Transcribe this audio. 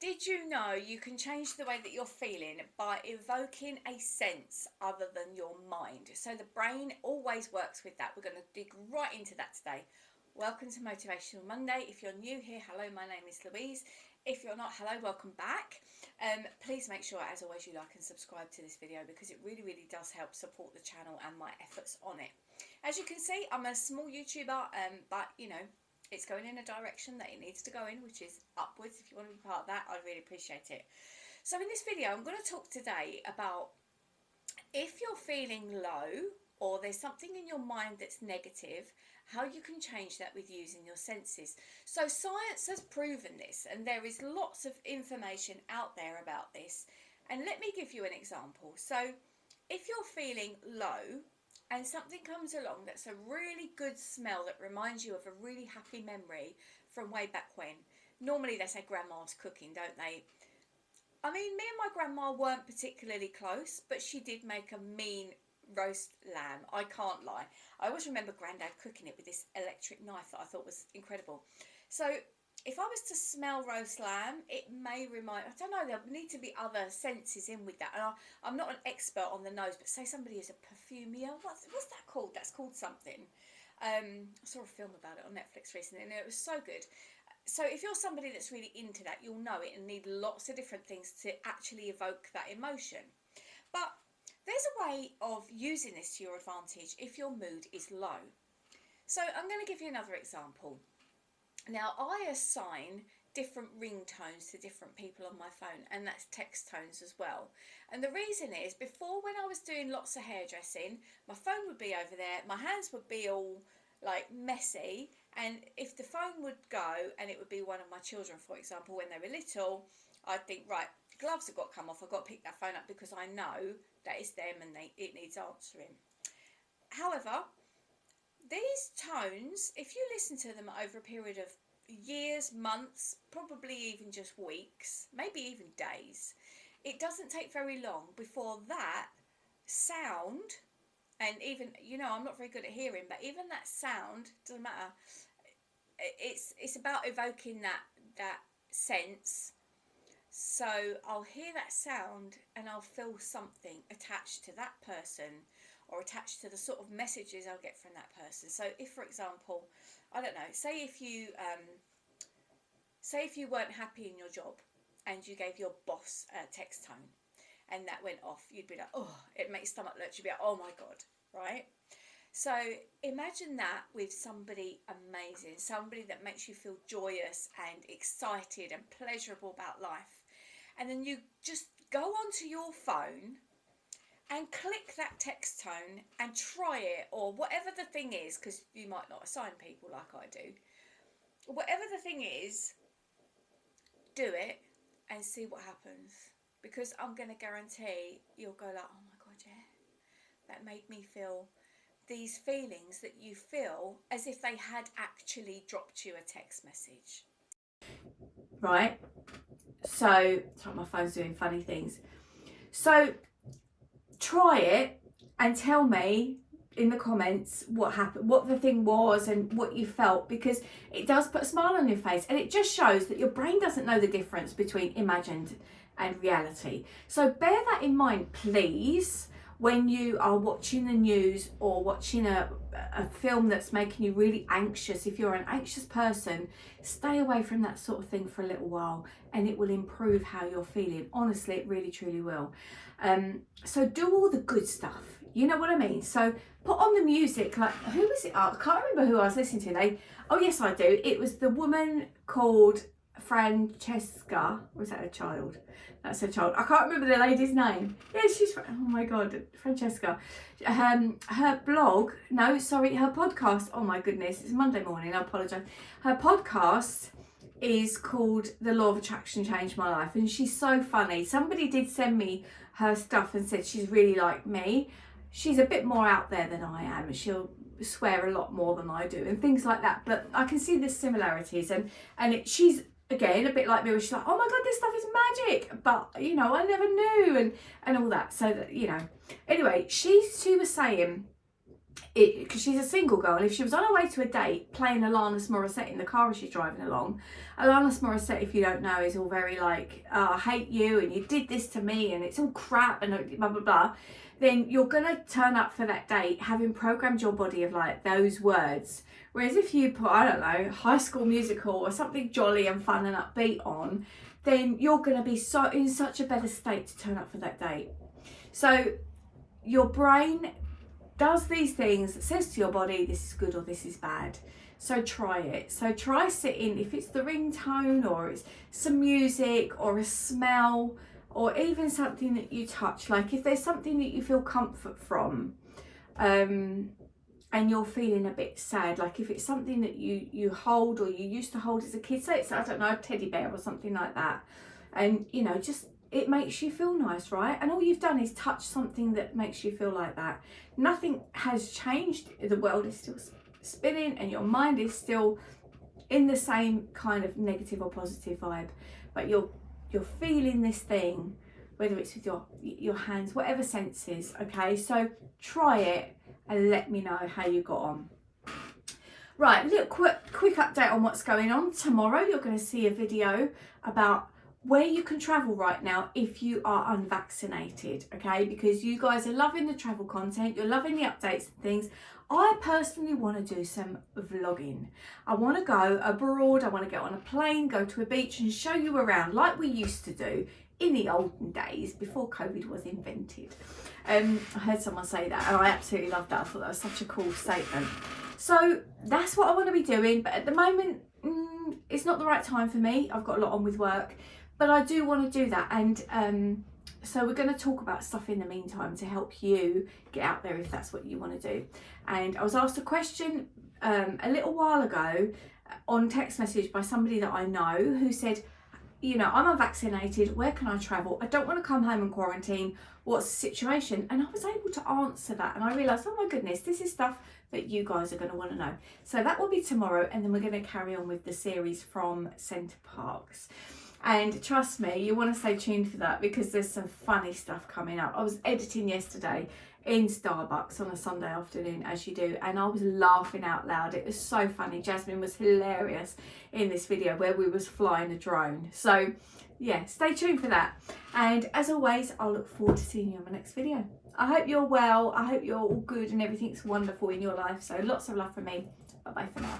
Did you know you can change the way that you're feeling by evoking a sense other than your mind? So the brain always works with that. We're going to dig right into that today. Welcome to Motivational Monday. If you're new here, hello, my name is Louise. If you're not, hello, welcome back. Please make sure, as always, you like and subscribe to this video because it really does help support the channel and my efforts on it. As you can see, I'm a small YouTuber, but you know, it's going in a direction that it needs to go in, which is upwards. If you want to be part of that, I'd really appreciate it. So in this video, I'm going to talk today about if you're feeling low or there's something in your mind that's negative, how you can change that with using your senses. So science has proven this, and there is lots of information out there about this. And let me give you an example. So if you're feeling low, and something comes along that's a really good smell that reminds you of a really happy memory from way back when. Normally they say grandma's cooking, don't they? I mean, me and my grandma weren't particularly close, but she did make a mean roast lamb. I can't lie. I always remember Grandad cooking it with this electric knife that I thought was incredible. So if I was to smell roast lamb, it may remind, I don't know, there need to be other senses in with that. And I'm not an expert on the nose, but say somebody is a perfumier. What's that called? That's called something. I saw a film about it on Netflix recently and it was so good. So if you're somebody that's really into that, you'll know it and need lots of different things to actually evoke that emotion. But there's a way of using this to your advantage if your mood is low. So I'm going to give you another example. Now, I assign different ringtones to different people on my phone, and that's text tones as well. And the reason is, before, when I was doing lots of hairdressing, my phone would be over there, my hands would be all like messy, and if the phone would go and it would be one of my children, for example, when they were little, I'd think, right, gloves have got to come off, I've got to pick that phone up because I know that it's them and it needs answering. However, these tones, if you listen to them over a period of years, months, probably even just weeks, maybe even days, it doesn't take very long before that sound, and even, you know, I'm not very good at hearing, but even that sound, doesn't matter, it's about evoking that sense. So I'll hear that sound and I'll feel something attached to that person or attached to the sort of messages I'll get from that person. So if, for example, I don't know, say if you weren't happy in your job and you gave your boss a text tone and that went off, you'd be like, oh, it makes stomach lurch. You'd be like, oh my God, right? So imagine that with somebody amazing, somebody that makes you feel joyous and excited and pleasurable about life. And then you just go onto your phone and click that text tone and try it, or whatever the thing is, because you might not assign people like I do. Whatever the thing is, do it and see what happens. Because I'm going to guarantee you'll go like, oh my God, yeah, that made me feel these feelings that you feel as if they had actually dropped you a text message. Right? So, sorry, my phone's doing funny things. So, try it and tell me in the comments what happened, what the thing was and what you felt, because it does put a smile on your face and it just shows that your brain doesn't know the difference between imagined and reality. So bear that in mind, please, when you are watching the news or watching a film that's making you really anxious. If you're an anxious person, stay away from that sort of thing for a little while and it will improve how you're feeling. Honestly, it really truly will. So do all the good stuff, you know what I mean? So put on the music, like, who was it? I can't remember who I was listening to. Oh yes, I do. It was the woman called Francesca. Was that a child? That's her child. I can't remember the lady's name. Yeah, oh my God, Francesca. Her blog, no, sorry, her podcast. Oh my goodness, it's Monday morning, I apologise. Her podcast is called The Law of Attraction Changed My Life, and she's so funny. Somebody did send me her stuff and said she's really like me. She's a bit more out there than I am, and she'll swear a lot more than I do and things like that, but I can see the similarities, and she's again a bit like me, where she's like, oh my God, this stuff is magic, but you know, I never knew, and all that. So that, you know, anyway, she was saying because she's a single girl, if she was on her way to a date playing Alanis Morissette in the car as she's driving along, Alanis Morissette, if you don't know, is all very like, oh, I hate you and you did this to me and it's all crap and blah blah blah, then you're gonna turn up for that date having programmed your body of like those words. Whereas if you put, I don't know, High School Musical or something jolly and fun and upbeat on, then you're gonna be so in such a better state to turn up for that date. So your brain does these things, says to your body, this is good or this is bad. So try it. So try sitting, if it's the ringtone or it's some music or a smell or even something that you touch. Like if there's something that you feel comfort from and you're feeling a bit sad, like if it's something that you hold or you used to hold as a kid, say it's, I don't know, a teddy bear or something like that. And, you know, just it makes you feel nice, right? And all you've done is touch something that makes you feel like that. Nothing has changed. The world is still spinning and your mind is still in the same kind of negative or positive vibe, but you're feeling this thing, whether it's with your hands, whatever senses. Okay, so try it and let me know how you got on. Right, a little quick update on what's going on. Tomorrow you're going to see a video about where you can travel right now if you are unvaccinated, okay? Because you guys are loving the travel content, you're loving the updates and things. I personally want to do some vlogging. I want to go abroad, I want to get on a plane, go to a beach and show you around like we used to do in the olden days before COVID was invented. I heard someone say that and I absolutely loved that. I thought that was such a cool statement. So that's what I want to be doing, but at the moment it's not the right time for me. I've got a lot on with work. But I do want to do that, and so we're going to talk about stuff in the meantime to help you get out there if that's what you want to do. And I was asked a question a little while ago on text message by somebody that I know who said, you know, I'm unvaccinated, where can I travel? I don't want to come home and quarantine, what's the situation? And I was able to answer that and I realised, oh my goodness, this is stuff that you guys are going to want to know. So that will be tomorrow, and then we're going to carry on with the series from Centre Parks. And trust me, you want to stay tuned for that because there's some funny stuff coming up. I was editing yesterday in Starbucks on a Sunday afternoon, as you do, and I was laughing out loud. It was so funny. Jasmine was hilarious in this video where we was flying a drone. So yeah, stay tuned for that. And as always, I'll look forward to seeing you on my next video. I hope you're well. I hope you're all good and everything's wonderful in your life. So lots of love from me. Bye-bye for now.